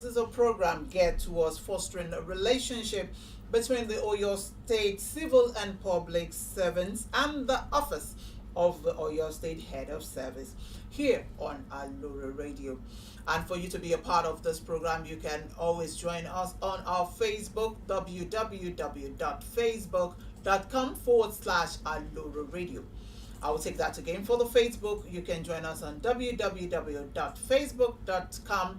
This is a program geared towards fostering a relationship between the Oyo State civil and public servants and the office of the Oyo State Head of Service here on Aloore Radio. And for you to be a part of this program, you can always join us on our Facebook, www.facebook.com/Aloore Radio. I will take that again. For the Facebook, you can join us on www.facebook.com/Aloore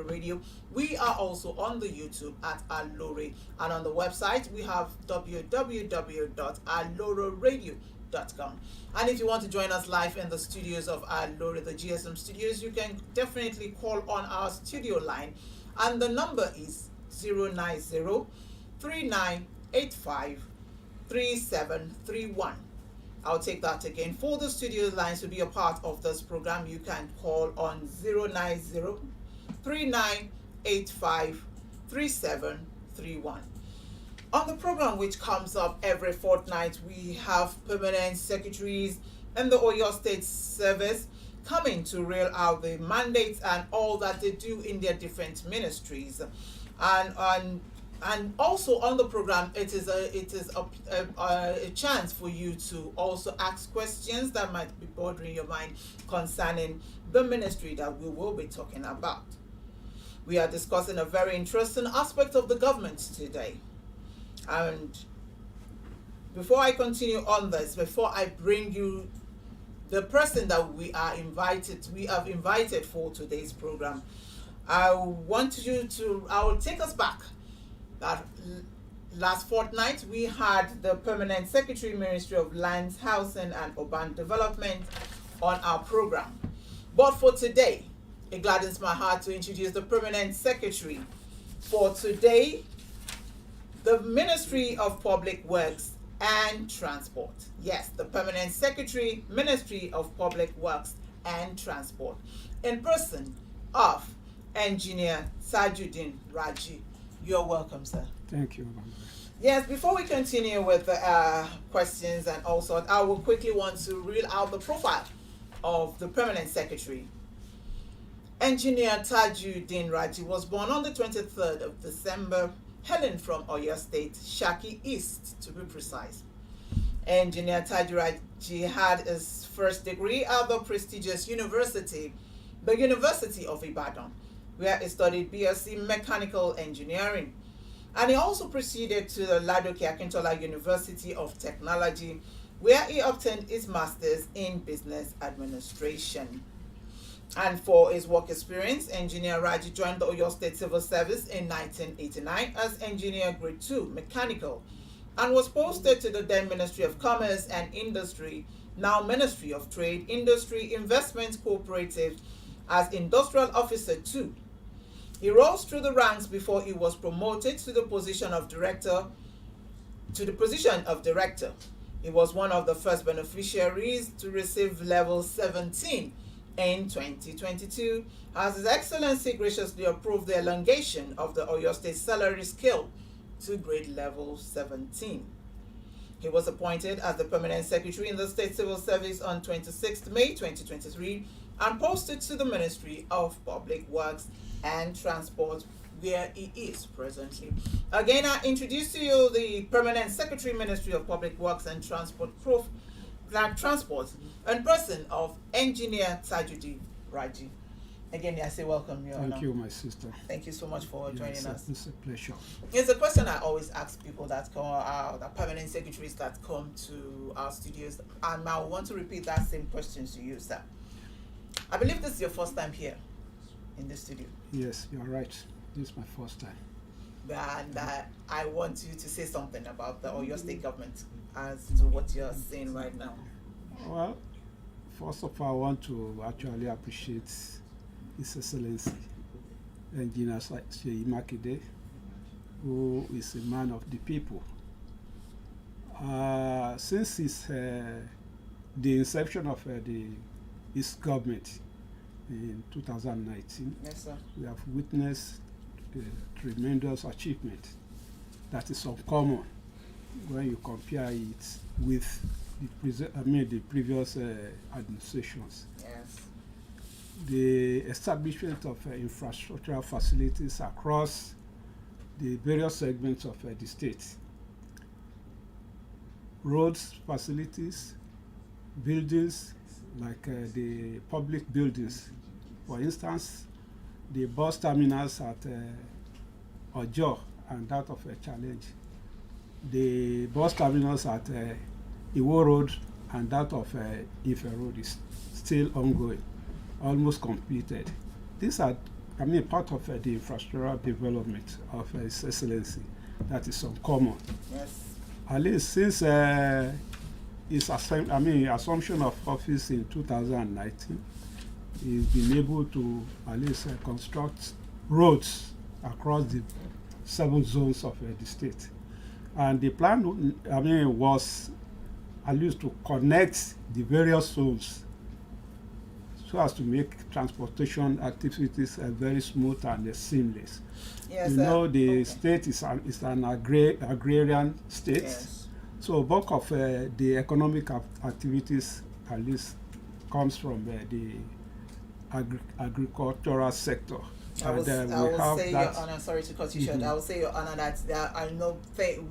Radio. We are also on the YouTube at Aloore, and on the website we have www.aloreradio.com. And if you want to join us live in the studios of Aloore, the GSM studios, you can definitely call on our studio line, and the number is 090-3985-3731. I'll take that again. For the studio lines to be a part of this program, you can call on 090-3985-3731. On the program, which comes up every fortnight, we have permanent secretaries in the Oyo State Service coming to rail out the mandates and all that they do in their different ministries. And also on the program, it is a chance for you to also ask questions that might be bothering your mind concerning the ministry that we will be talking about. We are discussing a very interesting aspect of the government today. And before I continue on this, before I bring you the person that we have invited for today's program, I will take us back. That last fortnight, we had the Permanent Secretary, Ministry of Lands, Housing and Urban Development on our program. But for today, it gladdens my heart to introduce the Permanent Secretary for today, the Ministry of Public Works and Transport. Yes, the Permanent Secretary, Ministry of Public Works and Transport, in person of Engineer Tajuddin Raji. You're welcome, sir. Thank you. Yes, before we continue with the questions and also, I will quickly want to read out the profile of the Permanent Secretary. Engineer Tajuddin Raji was born on the 23rd of December, hailing from Oyo State, Shaki East to be precise. Engineer Tajuddin Raji had his first degree at the prestigious university, the University of Ibadan, where he studied BSc Mechanical Engineering. And he also proceeded to the Ladoke Akintola University of Technology, where he obtained his master's in business administration. And for his work experience, Engineer Raji joined the Oyo State Civil Service in 1989 as Engineer Grade 2 Mechanical, and was posted to the then Ministry of Commerce and Industry, now Ministry of Trade, Industry, Investment Cooperative, as Industrial Officer 2. He rose through the ranks before he was promoted to the position of director. He was one of the first beneficiaries to receive level 17 in 2022, as His Excellency graciously approved the elongation of the Oyo State salary scale to grade level 17. He was appointed as the Permanent Secretary in the State Civil Service on 26 May 2023 and posted to the Ministry of Public Works and Transport, where he is presently. Again, I introduce to you the Permanent Secretary, Ministry of Public Works and Transport, and person of Engineer Tajuddin Raji. Again, I say welcome, Your Honor. Thank you, my sister. Thank you so much for joining us. It's a pleasure. It's a question I always ask people that come, the permanent secretaries that come to our studios, and I want to repeat that same question to you, sir. I believe this is your first time here in the studio. Yes, you're right. This is my first time. And I want you to say something about the Oyo State government as to what you're saying right now. Well, first of all, I want to actually appreciate His Excellency, Engineer Seyi Makinde, who is a man of the people. Since the inception of his government in 2019, Yes, sir. we have witnessed a tremendous achievement that is uncommon when you compare it with the previous administrations. Yes. the establishment of infrastructural facilities across the various segments of the state. Roads, facilities, buildings, like the public buildings. For instance, the bus terminals at Ojo and that of Challenge. The bus terminals at Iwo Road and that of Ife Road is still ongoing, almost completed. These are, part of the infrastructural development of His Excellency. That is uncommon. Yes. At least since his assumption of office in 2019, he's been able to at least construct roads across the 7 zones of the state. And the plan, was at least to connect the various zones so as to make transportation activities very smooth and seamless. Yes, the state is an agrarian state. Yes. So bulk of the economic activities at least comes from the agricultural sector. I will say, Your Honor, sorry to cut you short. I will say, Your Honor, that I know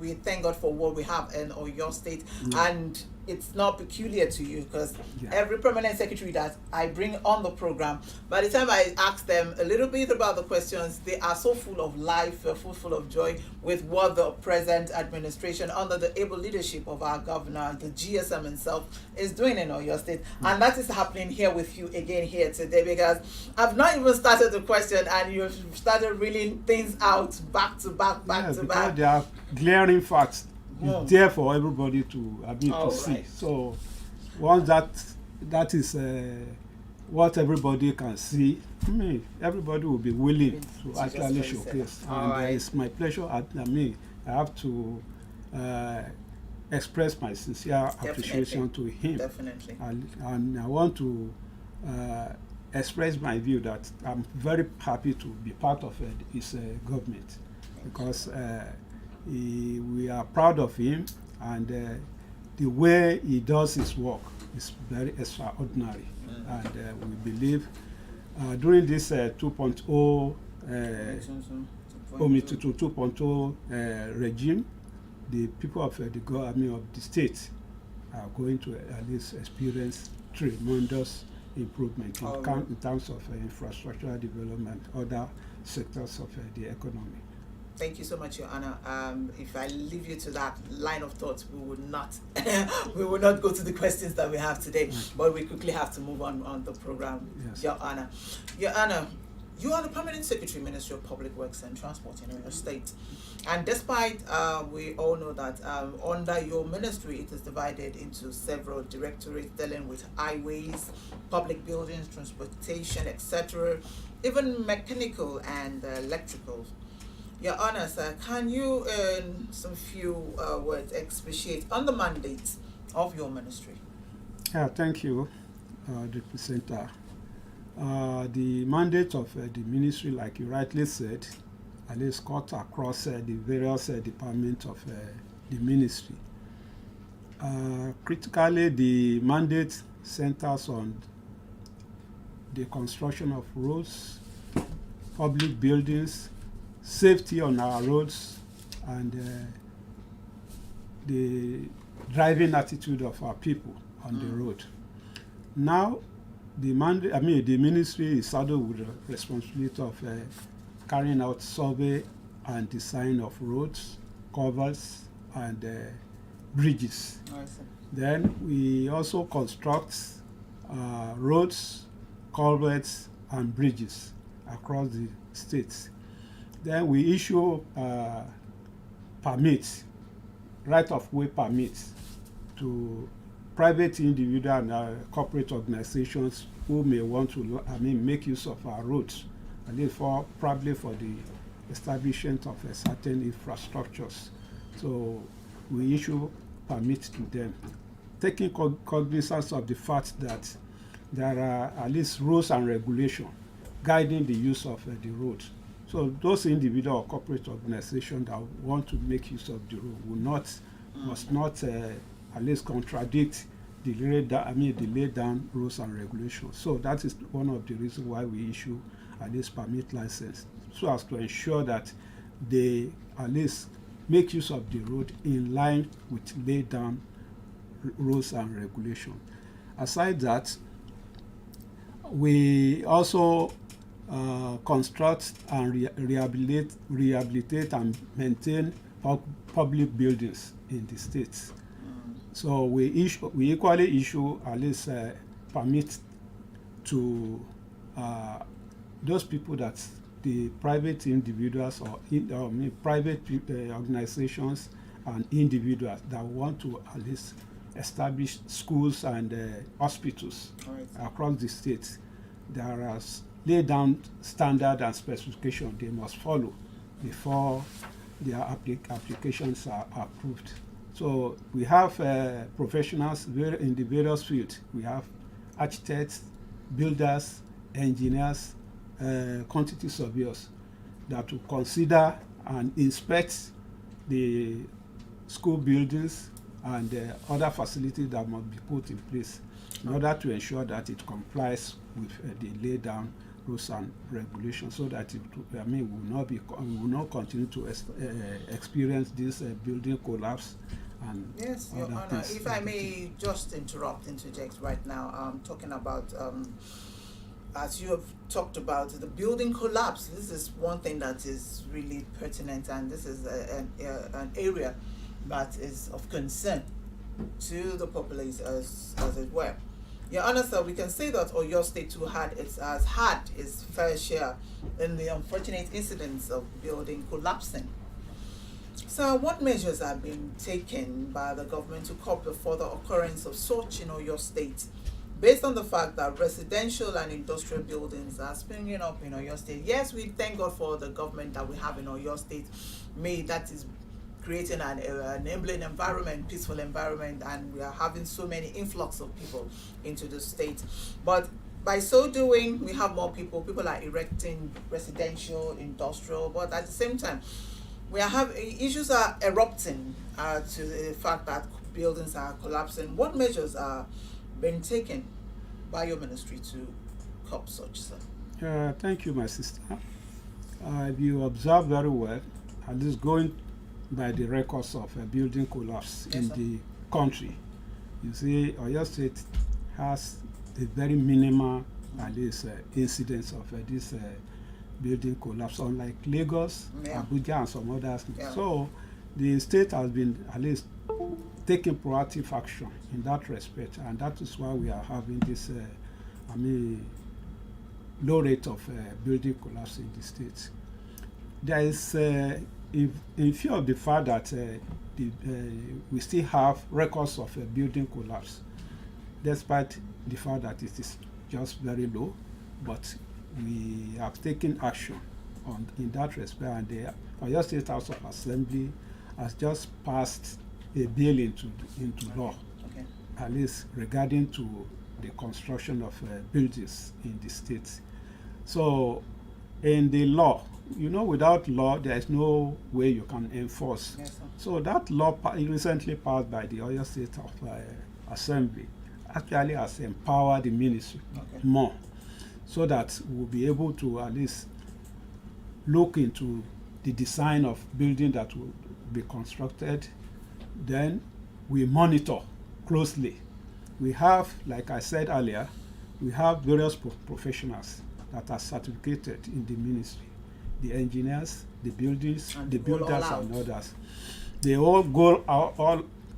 we thank God for what we have in Oyo State, and it's not peculiar to you, because every permanent secretary that I bring on the program, by the time I ask them a little bit about the questions, they are so full of life, full of joy with what the present administration, under the able leadership of our governor, the GSM himself, is doing in Oyo State. And that is happening here with you again here today, because I've not even started the question and you've started reeling things out back to back to back. There are glaring facts. It's there for everybody to see. Right. So once that is what everybody can see, everybody will be willing to actually showcase. And it's my pleasure. I have to express my sincere appreciation to him. Definitely. And I want to express my view that I'm very happy to be part of his government, because we are proud of him, and the way he does his work is very extraordinary. And we believe during this 2.0 regime, the people of the government of the state are going to at least experience tremendous improvement in terms of infrastructural development, other sectors of the economy. Thank you so much, Your Honor. If I leave you to that line of thought, we would not we will not go to the questions that we have today, but we quickly have to move on the program. Yes. Your Honor. Your Honor, you are the Permanent Secretary, Ministry of Public Works and Transport in your state. And despite we all know that under your ministry, it is divided into several directorates dealing with highways, public buildings, transportation, etc., even mechanical and electrical. Your Honor, sir, can you in some few words expatiate on the mandate of your ministry? Yeah, thank you, the presenter. The mandate of the ministry, like you rightly said, at least cut across the various departments of the ministry. Critically, the mandate centers on the construction of roads, public buildings, safety on our roads, and the driving attitude of our people on the road. Now, the ministry is saddled with the responsibility of carrying out survey and design of roads, culverts, and bridges. Then we also construct roads, culverts, and bridges across the states. Then we issue permits, right-of-way permits, to private individual and corporate organizations who may want to make use of our roads, at least probably for the establishment of certain infrastructures. So we issue permits to them, taking cognizance of the fact that there are at least rules and regulations guiding the use of the road. So those individual or corporate organizations that want to make use of the road must not at least contradict the lay down rules and regulations. So that is one of the reasons why we issue at least permit license, so as to ensure that they at least make use of the road in line with lay down rules and regulations. Aside that, we also construct and rehabilitate and maintain public buildings in the states. So we equally issue at least permit to those people, that the private individuals or private organizations and individuals that want to at least establish schools and hospitals across the state. There are laid down standard and specification they must follow before their applications are approved. So we have professionals in the various fields. We have architects, builders, engineers, quantity surveyors that will consider and inspect the school buildings and other facilities that must be put in place in order to ensure that it complies with the laid down rules and regulations, so that we will not continue to experience this building collapse. And yes, Your Honor, if I may just interject right now, talking about, as you have talked about, the building collapse. This is one thing that is really pertinent, and this is an area that is of concern to the populace as it were. Your Honor, sir, we can say that Oyo State too has had its fair share in the unfortunate incidents of building collapsing. So what measures have been taken by the government to curb the further occurrence of such in Oyo State, based on the fact that residential and industrial buildings are springing up in Oyo State? Yes, we thank God for the government that we have in Oyo State. That is creating an enabling environment, peaceful environment, and we are having so many influx of people into the state. But by so doing, we have more people. People are erecting residential, industrial, but at the same time, issues are erupting to the fact that buildings are collapsing. What measures are being taken by your ministry to curb such, sir? Thank you, my sister. If you observe very well, at least going by the records of a building collapse in the country, you see Oyo State has a very minimal at least incidence of this building collapse, unlike Lagos, Abuja, and some others. So the state has been at least taking proactive action in that respect, and that is why we are having this low rate of building collapse in the state. There is in view of the fact that we still have records of building collapse, despite the fact that it is just very low, but we have taken action in that respect, and the Oyo State House of Assembly has just passed a bill into law, at least regarding to the construction of buildings in the state. So in the law, without law, there is no way you can enforce. Yes, sir. So that law recently passed by the Oyo State of Assembly actually has empowered the ministry more, so that we'll be able to at least look into the design of building that will be constructed. Then we monitor closely. We have, like I said earlier, we have various professionals that are certificated in the ministry. The engineers, the builders, and others. They all go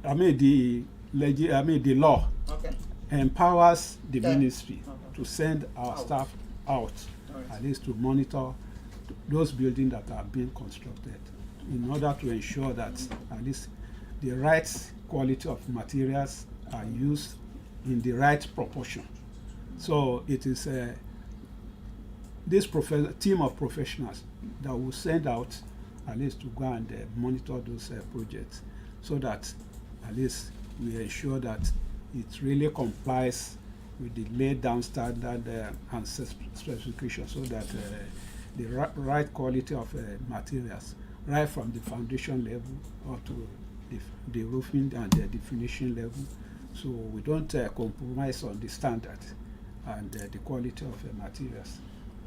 the law empowers the ministry to send our staff out, at least to monitor those buildings that are being constructed, in order to ensure that at least the right quality of materials are used in the right proportion. So it is this team of professionals that will send out at least to go and monitor those projects, so that at least we ensure that it really complies with the laid down standard and specifications, so that the right quality of materials, right from the foundation level up to the roofing and the finishing level, So we don't compromise on the standard and the quality of materials.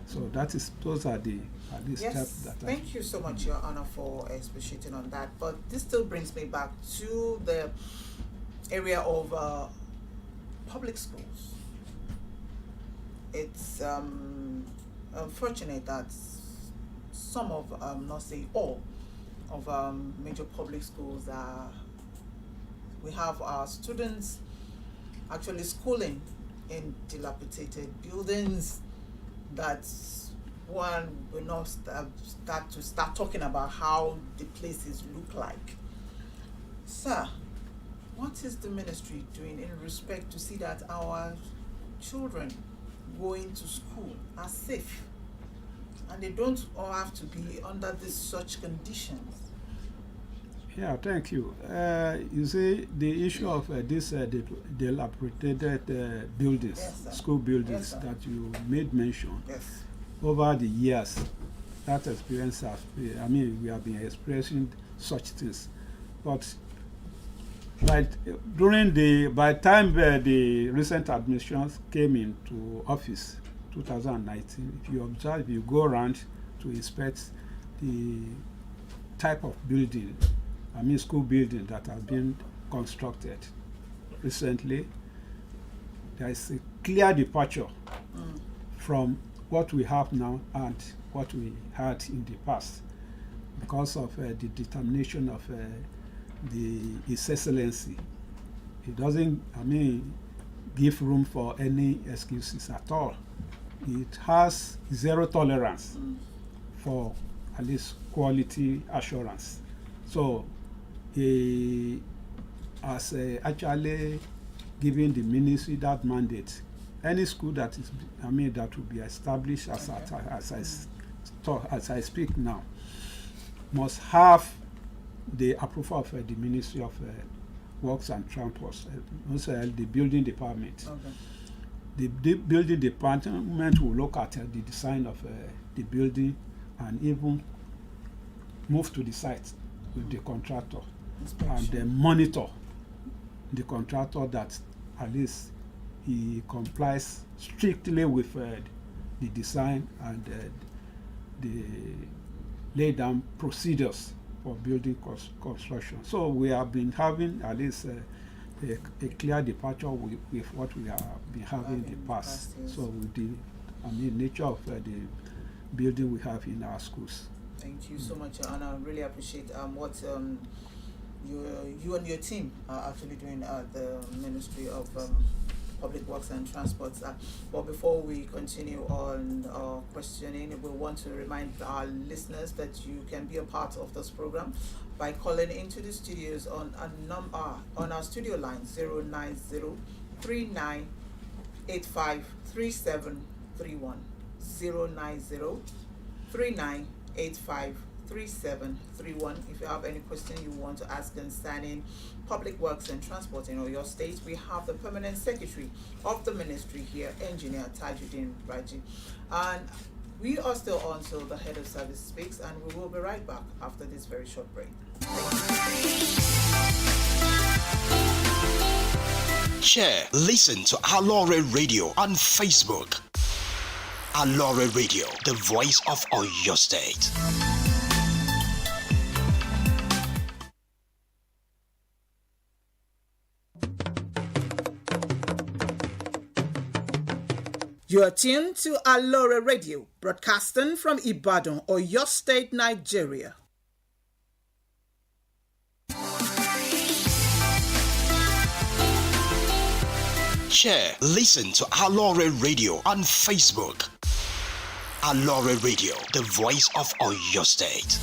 So those are the Yes, steps that thank you so much, Your Honor, for expatiating on that. But this still brings me back to the area of public schools. It's unfortunate that some of, not say all, of major public schools we have our students actually schooling in dilapidated buildings that one will not start talking about how the places look like. Sir, what is the ministry doing in respect to see that our children going to school are safe and they don't all have to be under such conditions? Yeah, thank you. You see, the issue of these dilapidated buildings, Yes, school buildings Yes, that you made mention, Yes. over the years, that experience we have been experiencing such things. But by the time the recent administration came into office, 2019, if you observe, if you go around to inspect the type of building, school building that have been constructed recently, there is a clear departure from what we have now and what we had in the past because of the determination of His Excellency. It doesn't, give room for any excuses at all. It has zero tolerance for at least quality assurance. So he has actually given the ministry that mandate. Any school that is, that will be established as I speak now, must have the approval of the Ministry of Works and Transport, also the building department. Okay. The building department will look at the design of the building and even move to the site with the contractor and then monitor the contractor that at least he complies strictly with the design and the laid down procedures for building construction. So we have been having at least a clear departure with what we have been having in the past. Yes. So with the nature of the building we have in our schools. Thank you so much, and I really appreciate what you and your team are actually doing at the Ministry of Public Works and Transport. But before we continue on questioning, we want to remind our listeners that you can be a part of this program by calling into the studios on our studio line 090-3985-3731. 090-3985-3731. If you have any question you want to ask concerning public works and transport in your state, we have the permanent secretary of the ministry here, Engineer Tajuddin Raji. And we are still on to the Head of Service Speaks, and we will be right back after this very short break. Share, listen to Aloore Radio on Facebook. Aloore Radio, the voice of Oyo State. You are tuned to Aloore Radio, broadcasting from Ibadan, Oyo State, Nigeria. Share, listen to Aloore Radio on Facebook. Aloore Radio, the voice of Oyo State.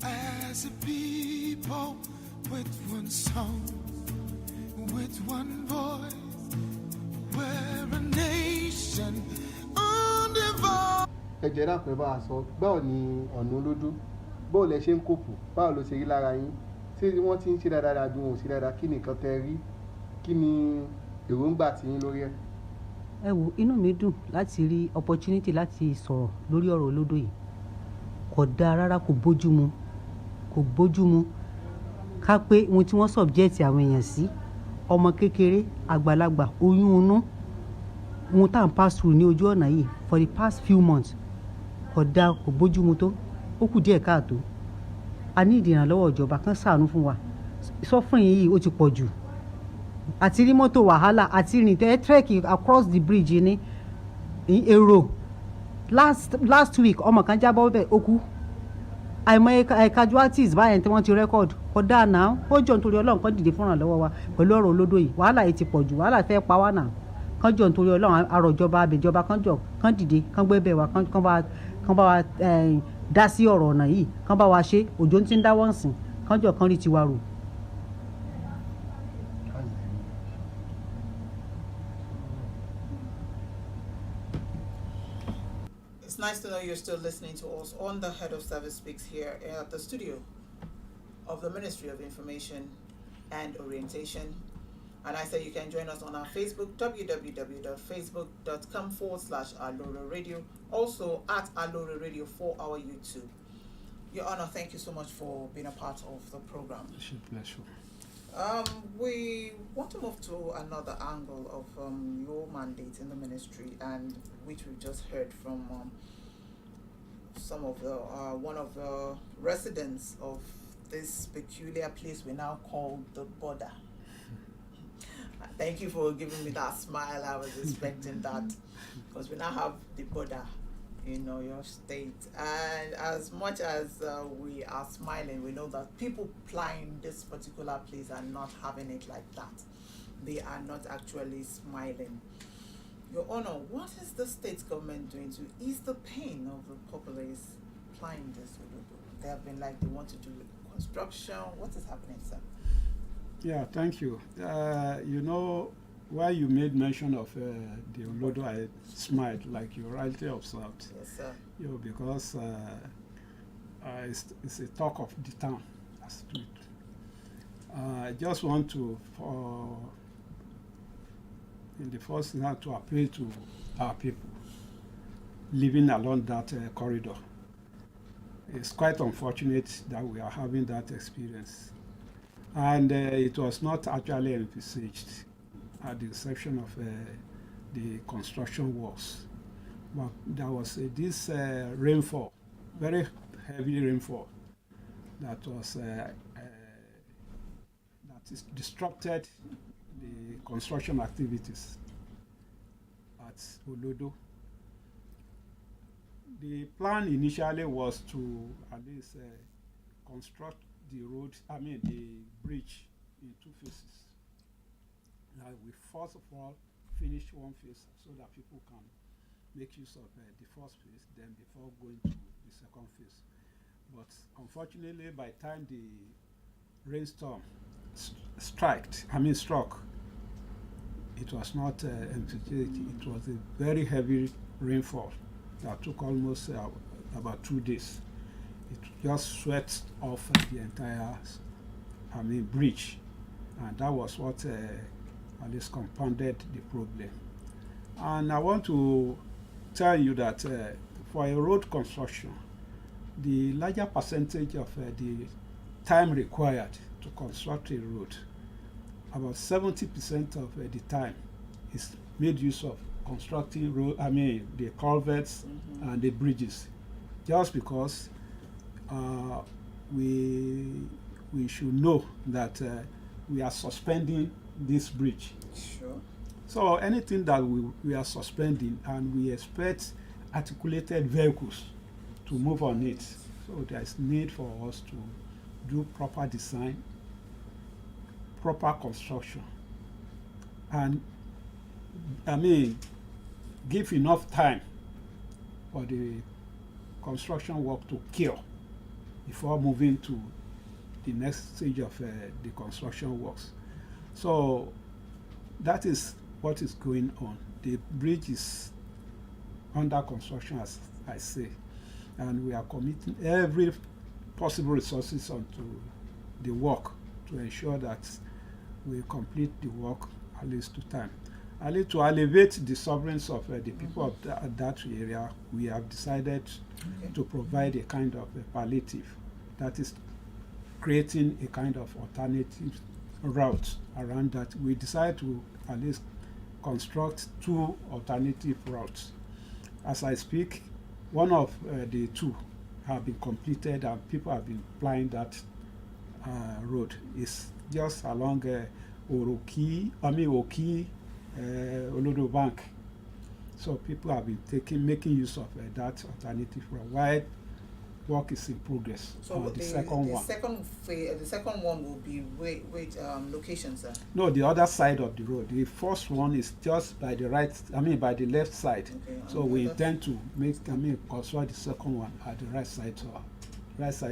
As a people with one song, with one voice, we're a nation ẹ̀jẹ̀ dàpọ̀ ẹ bá a sọ báwo ni ọ̀nà olódó báwo lẹ ṣe ń kópò báwo ló ṣe rí lára yín ṣé wọ́n ti ń ṣe dáadáa bí wọn ò ṣe dáadáa kí ni nǹkan tẹ rí kí ni èròǹgbà tí yín lórí ẹ̀. ẹ wo inú mi dùn láti rí opportunity láti sọ̀rọ̀ lórí ọ̀rọ̀ olódò yìí kò dáa rárá kò bójú mu ká pé ohun tí wọ́n subject àwọn èèyàn sí ọmọ kékeré àgbàlagbà oyún inú ohun tá à ń pass through ní ojú ọ̀nà yìí for the past few months kò dáa kò bójú mu tó ó kù díẹ̀ káàtó a ní ìdìrànlọ́wọ́ ìjọba kan ṣàánú fún wa suffering yìí ó ti pọ̀ jù àti rí mọ́tò wàhálà àti rìn trek across the bridge ní èrò last week ọmọ kan jábọ́ bẹ́ẹ̀ ó kú àìmọ̀ casualties báyẹn tí wọ́n ti record kò dáa náà ó jọ nítorí ọlọ́run kan dìde fúnra lọ́wọ́ wa pẹ̀lú ọ̀rọ̀ olódò yìí wàhálà yìí ti pọ̀ jù wàhálà fẹ́ pa wá náà kán jọ nítorí ọlọ́run àròjọba àbẹ̀jọba kán jọ kán dìde kán gbẹ́bẹ̀ wa kán bá wa dá sí ọ̀rọ̀ ọ̀nà yìí kán bá wa ṣe òjò tí ń dáwọ́ ń sìn kán jọ kán rí tiwa rò. It's nice to know you're still listening to us on the H.O.S Speaks here at the studio of the Ministry of Information and Orientation. And I say you can join us on our Facebook, www.facebook.com/Aloore Radio. Also at Aloore Radio for our YouTube. Your Honor, thank you so much for being a part of the program. It's a pleasure. We want to move to another angle of your mandate in the ministry, and which we've just heard from some of the one of the residents of this peculiar place we now call the border. Thank you for giving me that smile. I was expecting that because we now have the border in your state, and as much as we are smiling, we know that people plying this particular place are not having it like that. They are not actually smiling. Your Honor, what is the state government doing to ease the pain of the populace plying this? They have been like they want to do construction. What is happening, sir? Yeah, thank you. While you made mention of the Olodo, I smiled, like you rightly observed. Yes, sir. Because it's a talk of the town. I just want to, in the first instance, to appeal to our people living along that corridor. It's quite unfortunate that we are having that experience. And it was not actually envisaged at the inception of the construction works. But there was this rainfall, very heavy rainfall, that was that is disrupted the construction activities at Olodo. The plan initially was to at least construct the bridge in two phases. We first of all finish one phase so that people can make use of the first phase, then before going to the second phase. But unfortunately, by the time the rainstorm struck, it was not emphatic. It was a very heavy rainfall that took almost about 2 days. It just swept off the entire bridge, and that was what at least compounded the problem. And I want to tell you that for a road construction, the larger percentage of the time required to construct a road, about 70% of the time is made use of constructing the culverts and the bridges, just because we should know that we are suspending this bridge. Sure. So anything that we are suspending, and we expect articulated vehicles to move on it. So there is need for us to do proper design, proper construction, and give enough time for the construction work to cure before moving to the next stage of the construction works. So that is what is going on. The bridge is under construction as I say. And we are committing every possible resources onto the work to ensure that we complete the work at least to time. At least to elevate the sovereignty of the people of that area, we have decided to provide a kind of a palliative, that is creating a kind of alternative route around that. We decided to at least construct 2 alternative routes. As I speak, one of the 2 have been completed and people have been plying that road. It's just along Oki, Olodo Bank. So people have been making use of that alternative route while work is in progress on the second one. The second one will be which location, sir? No, the other side of the road. The first one is just by the by the left side. Okay, so we intend to construct the second one at the right side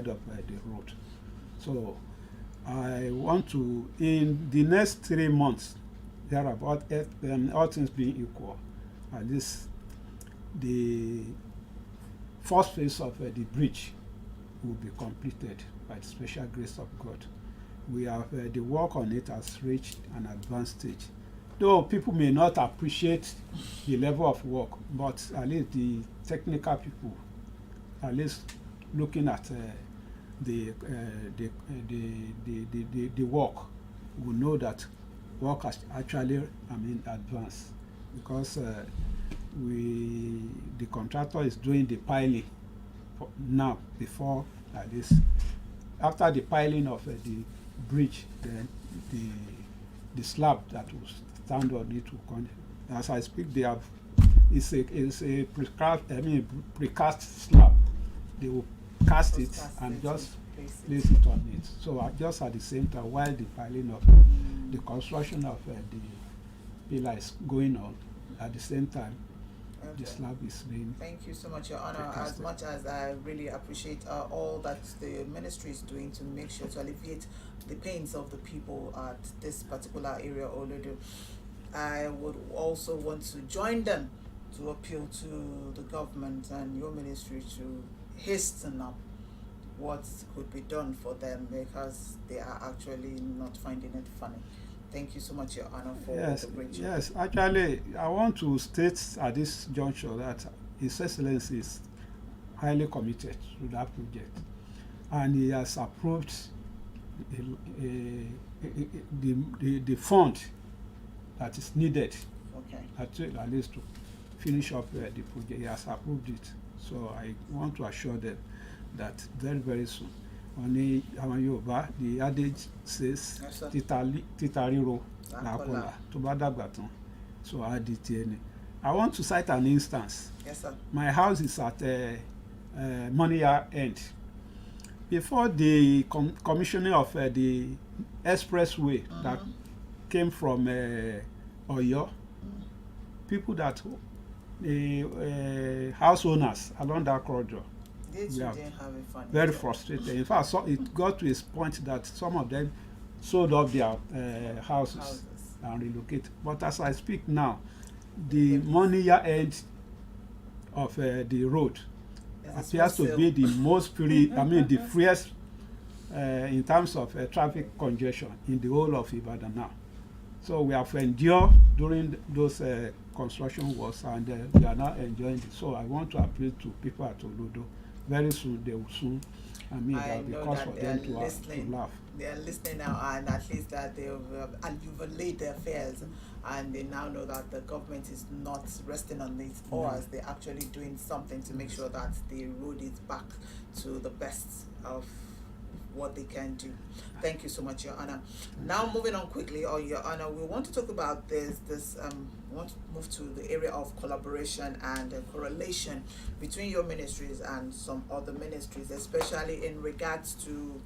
of the road. So I want to, in the next 3 months, thereabout, all things being equal, at least the first phase of the bridge will be completed by the special grace of God. We have the work on it has reached an advanced stage. Though people may not appreciate the level of work, but at least the technical people, at least looking at the work, will know that work has actually advanced, because the contractor is doing the piling now. Before this, after the piling of the bridge, then the slab that will stand on it will come. As I speak, they have it's a precast slab. They will cast it and just place it on it. So just at the same time, while the piling of the construction of the pillar is going on, at the same time, the slab is being. Thank you so much, Your Honor. As much as I really appreciate all that the ministry is doing to make sure to alleviate the pains of the people at this particular area, Olodo, I would also want to join them to appeal to the government and your ministry to hasten up what could be done for them, because they are actually not finding it funny. Thank you so much, Your Honor, for the great job. Yes, actually, I want to state at this juncture that His Excellency is highly committed to that project, and he has approved the fund that is needed at least to finish up the project. He has approved it. So I want to assure them that very, very soon. Only Yorùbá, the adage says, Titariro Nakola, Tobadabaton. So I did it. I want to cite an instance. Yes, sir. My house is at Moniya End. Before the commissioning of the expressway that came from Oyo, people that house owners along that corridor, very frustrated. In fact, so it got to a point that some of them sold off their houses and relocated. But as I speak now, the Moniya end of the road appears to be the most free, the freest in terms of traffic congestion in the whole of Ibadan now. So we have endured during those construction works, and we are now enjoying it. So I want to appeal to people at Olodo. Very soon they will soon. There will be cause for them to laugh. They are listening now, and at least that they have alleviated their fears, and they now know that the government is not resting on its oars. They're actually doing something to make sure that the road is back to the best of what they can do. Thank you so much, Your Honor. Now moving on quickly, Your Honor, we want to talk about we want to move to the area of collaboration and correlation between your ministries and some other ministries, especially in regards to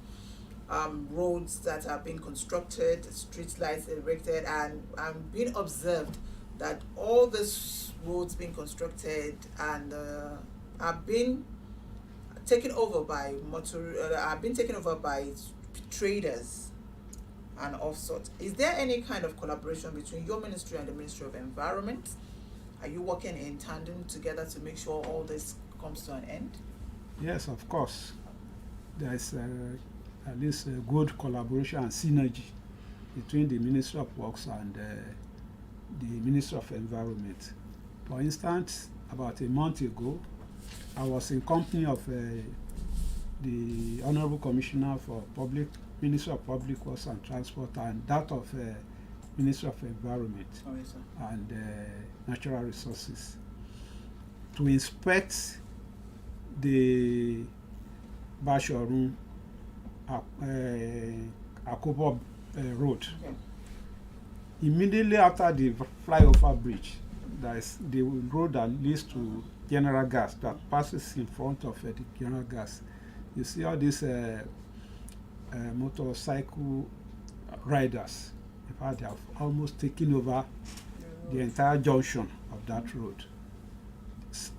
roads that are being constructed, street lights erected, and being observed that all these roads being constructed and are being taken over by traders and all sorts. Is there any kind of collaboration between your ministry and the Ministry of Environment? Are you working in tandem together to make sure all these comes to an end? Yes, of course. There's at least a good collaboration and synergy between the Ministry of Works and the Ministry of Environment. For instance, about a month ago, I was in company of the Honorable Commissioner for Ministry of Public Works and Transport, and that of Ministry of Environment and Natural Resources, to inspect the Bashorun Akobo road. Okay. Immediately after the flyover bridge, there is the road that leads to General Gas, that passes in front of the General Gas. You see all these motorcycle riders. In fact, they have almost taken over the entire junction of that road.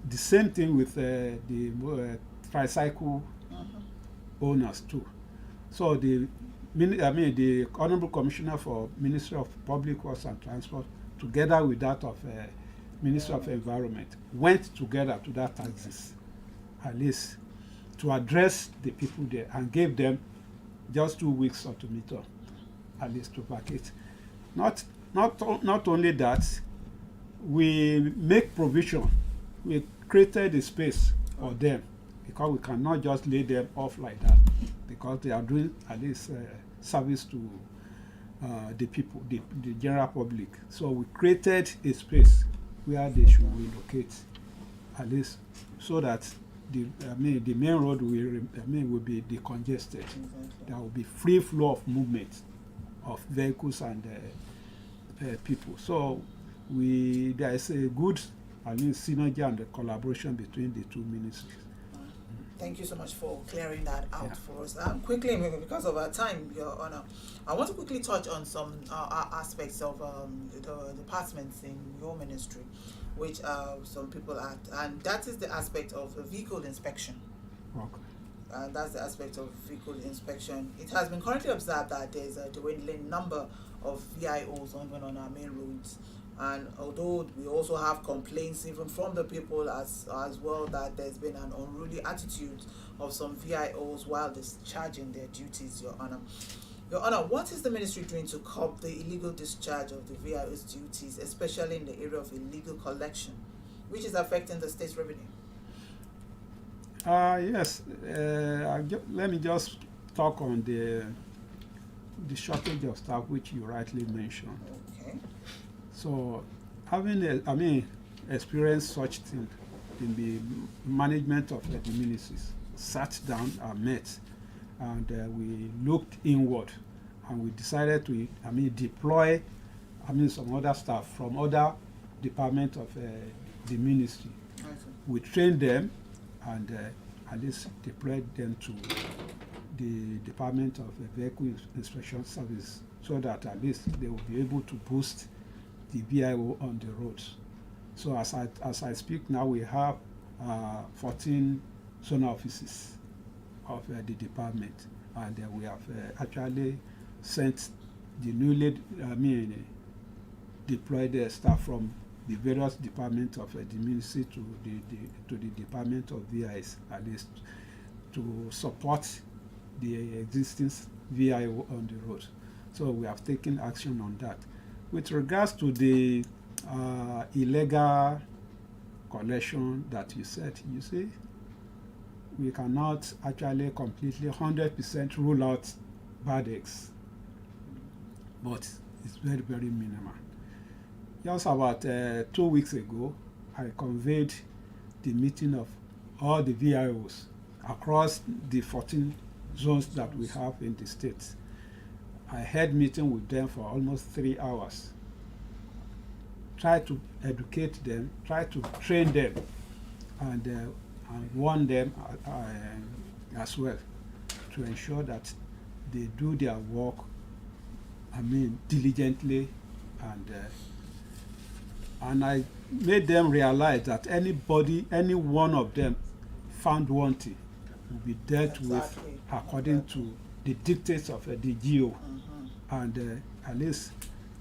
The same thing with the tricycle owners too. So the Honorable Commissioner for Ministry of Public Works and Transport, together with that of Ministry of Environment, went together to that axis, at least to address the people there, and gave them just 2 weeks ultimatum, at least to vacate. Not only that, we make provision. We created a space for them, because we cannot just lay them off like that, because they are doing at least service to the people, the general public. So we created a space where they should relocate, at least so that the main road will be decongested. Exactly. There will be free flow of movement of vehicles and people. So there is a good synergy and collaboration between the two ministries. Thank you so much for clearing that out for us. Quickly, because of our time, Your Honor, I want to quickly touch on some aspects of the departments in your ministry, which some people are, and that is the aspect of vehicle inspection. Okay. That's the aspect of vehicle inspection. It has been currently observed that there's a dwindling number of VIOs on our main roads. And although we also have complaints even from the people as well, that there's been an unruly attitude of some VIOs while discharging their duties, Your Honor. Your Honor, what is the ministry doing to curb the illegal discharge of the VIO's duties, especially in the area of illegal collection, which is affecting the state's revenue? Yes. Let me just talk on the shortage of staff, which you rightly mentioned. Okay. So, having experienced such thing in the management of the ministries, sat down and met, and we looked inward, and we decided to deploy some other staff from other departments of the ministry. Okay. We trained them and at least deployed them to the Department of Vehicle Inspection Service, so that at least they will be able to boost the VIO on the roads. So as I speak now, we have 14 zone offices of the department, and we have actually sent the newly deployed staff from the various departments of the ministry to the Department of VIs, at least to support the existing VIO on the road. So we have taken action on that. With regards to the illegal collection that you said, you see, we cannot actually completely 100% rule out bad eggs, but it's very, very minimal. Just about 2 weeks ago, I convened the meeting of all the VIOs across the 14 zones that we have in the state. I had meeting with them for almost 3 hours. Try to educate them, try to train them, and warn them as well, to ensure that they do their work, diligently, and I made them realize that any one of them found wanting will be dealt with according to the dictates of the GO. And at least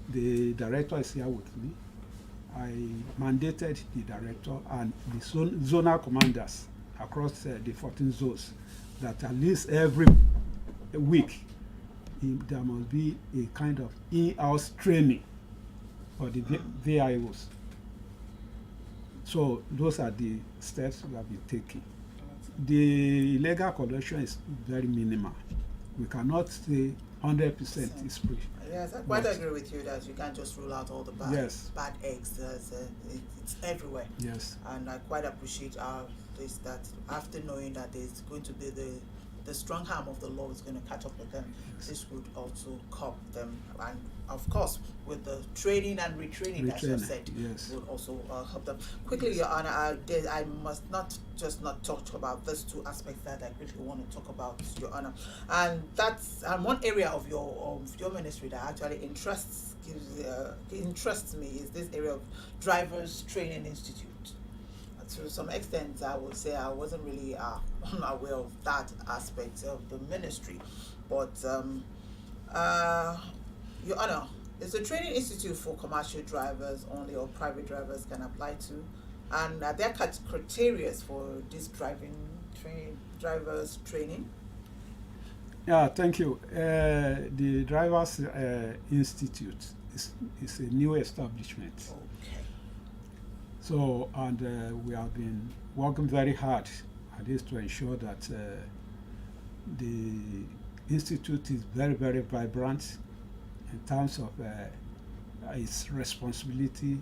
the director is here with me. I mandated the director and the zonal commanders across the 14 zones, that at least every week there must be a kind of in-house training for the VIOs. So those are the steps we have been taking. The illegal collection is very minimal. We cannot say 100% is free. Yes, I quite agree with you that you can't just rule out all the bad eggs. It's everywhere. Yes. And I quite appreciate this, that after knowing that there's going to be the strong arm of the law is going to catch up with them, this would also curb them. And of course, with the training and retraining that you said, would also help them. Quickly, Your Honor, I must not talk about these two aspects that I quickly want to talk about, Your Honor. And that's one area of your ministry that actually interests me is this area of Drivers Training Institute. To some extent, I would say I wasn't really unaware of that aspect of the ministry. But, Your Honor, is a training institute for commercial drivers only, or private drivers can apply to? And are there criteria for this drivers training? Yeah, thank you. The Drivers Institute is a new establishment. Okay. So, and we have been working very hard at this to ensure that the institute is very, very vibrant in terms of its responsibility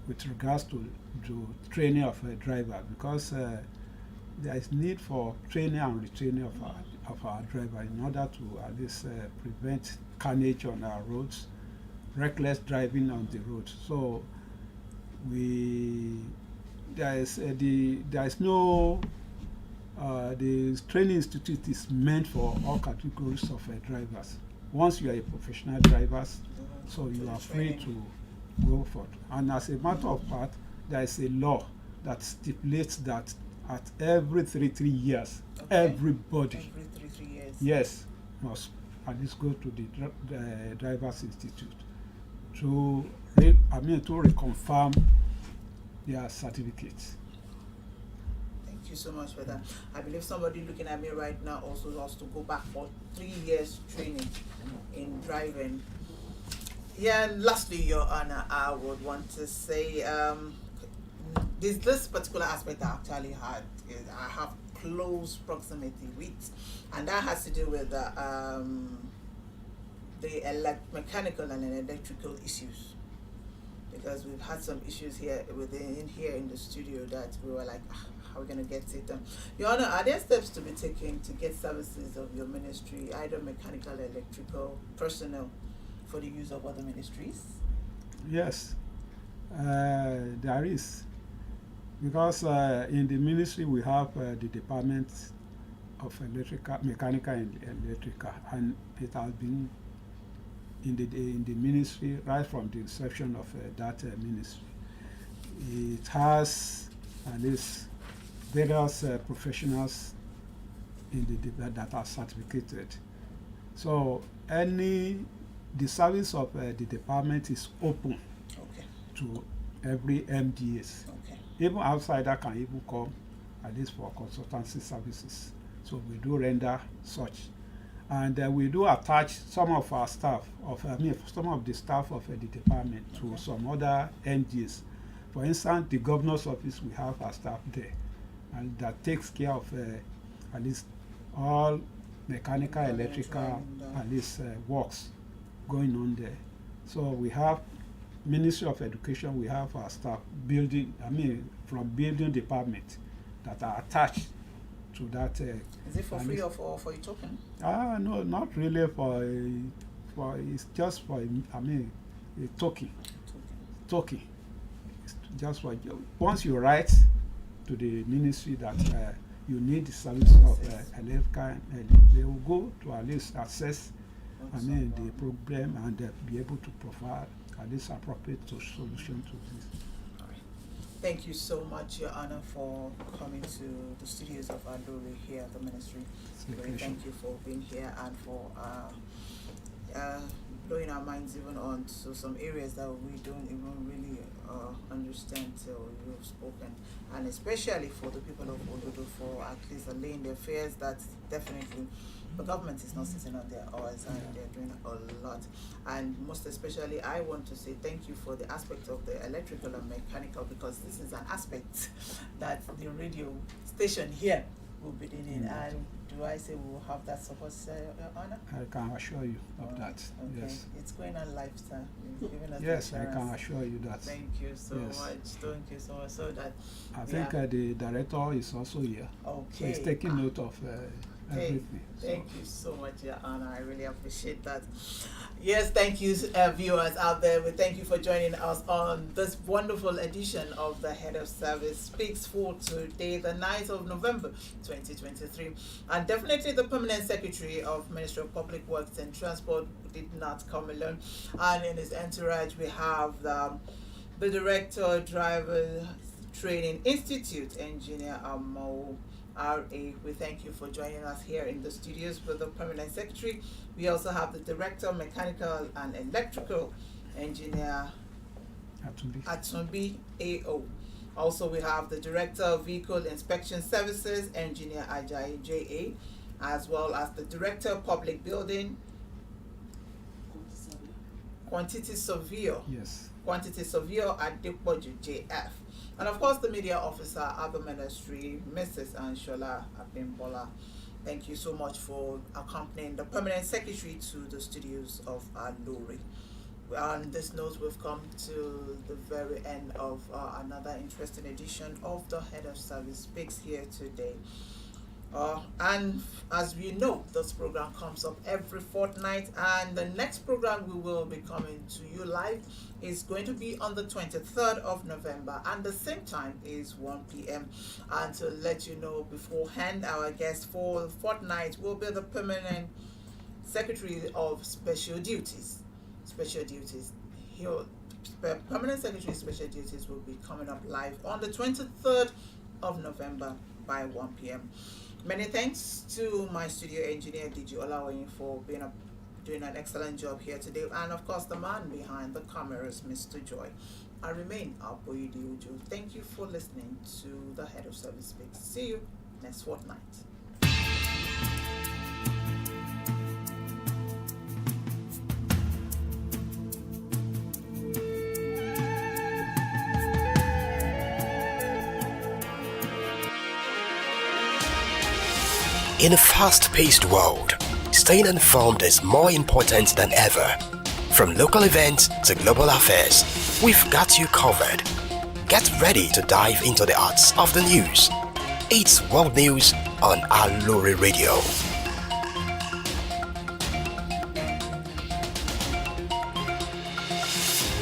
with regards to training of a driver, because there is need for training and retraining of our driver in order to at least prevent carnage on our roads, reckless driving on the road. So the training institute is meant for all categories of drivers. Once you are a professional driver, so you are free to go for it. And as a matter of fact, there is a law that stipulates that at every 3 years, everybody must at least go to the Drivers Institute to reconfirm their certificates. Thank you so much for that. I believe somebody looking at me right now also wants to go back for 3 years training in driving. Yeah, and lastly, Your Honor, I would want to say this particular aspect I actually I have close proximity with, and that has to do with the mechanical and electrical issues, because we've had some issues here in the studio that we were like, how are we going to get it done? Your Honor, are there steps to be taken to get services of your ministry, either mechanical or electrical personnel, for the use of other ministries? Yes, there is. Because in the ministry we have the Department of Mechanical and Electrical, and it has been in the ministry right from the inception of that ministry. It has at least various professionals that are certificated. So the service of the department is open to every MDS. Even outsider can even come at least for consultancy services. So we do render such. And we do attach some of our staff, some of the staff of the department to some other MDs. For instance, the governor's office, we have our staff there, and that takes care of at least all mechanical, electrical, at least works going on there. So we have Ministry of Education, we have our staff from building department that are attached to that. Is it for free or for a token? No, not really for it's just for a token. It's just for once you write to the ministry that you need the service of electrical, they will go to at least assess the problem and be able to provide at least appropriate solution to this. All right. Thank you so much, Your Honor, for coming to the studios of Aloore here at the ministry. Thank you for being here and for blowing our minds even on to some areas that we don't even really understand till you've spoken, and especially for the people of Olodo for at least allaying their fears. That definitely the government is not sitting on their oars, and they're doing a lot. And most especially, I want to say thank you for the aspect of the electrical and mechanical, because this is an aspect that the radio station here will be doing. And do I say we will have that support, Your Honor? I can assure you of that. Okay. Yes. It's going on live, sir. You've given us Yes, the I can assurance. assure you that. Thank you so Yes. much. Thank you so much. So that I think the director is also here. okay. So he's taking note of everything. Thank you so much, Your Honor. I really appreciate that. Yes, thank you, viewers out there. We thank you for joining us on this wonderful edition of the Head of Service Speaks for today, the 9th of November, 2023. And definitely the Permanent Secretary of Ministry of Public Works and Transport did not come alone. And in his entourage, we have the Director, Driver Training Institute, Engineer Aloore. We thank you for joining us here in the studios with the Permanent Secretary. We also have the Director, Mechanical and Electrical Engineer Atumbi AO. Also, we have the Director of Vehicle Inspection Services, Engineer Ajayi JA, as well as the Director of Public Building, Quantity Surveyor. Yes. Quantity Surveyor at Depoju JF. And of course, the media officer at the ministry, Mrs. Anshola Abimbola. Thank you so much for accompanying the Permanent Secretary to the studios of Aloore. On this note, we've come to the very end of another interesting edition of the Head of Service Speaks here today. And as we know, this program comes up every fortnight, and the next program we will be coming to you live is going to be on the 23rd of November, and the same time is 1 p.m. And to let you know beforehand, our guest for the fortnight will be the Permanent Secretary of Special Duties. Permanent Secretary of Special Duties will be coming up live on the 23rd of November by 1 p.m. Many thanks to my studio engineer, DJ Olawayin, for doing an excellent job here today. And of course, the man behind the cameras, Mr. Joy. I remain Aboyede Uju. Thank you for listening to the Head of Service Speaks. See you next fortnight. In a fast-paced world, staying informed is more important than ever. From local events to global affairs, we've got you covered. Get ready to dive into the arts of the news. It's World News on Aloore Radio.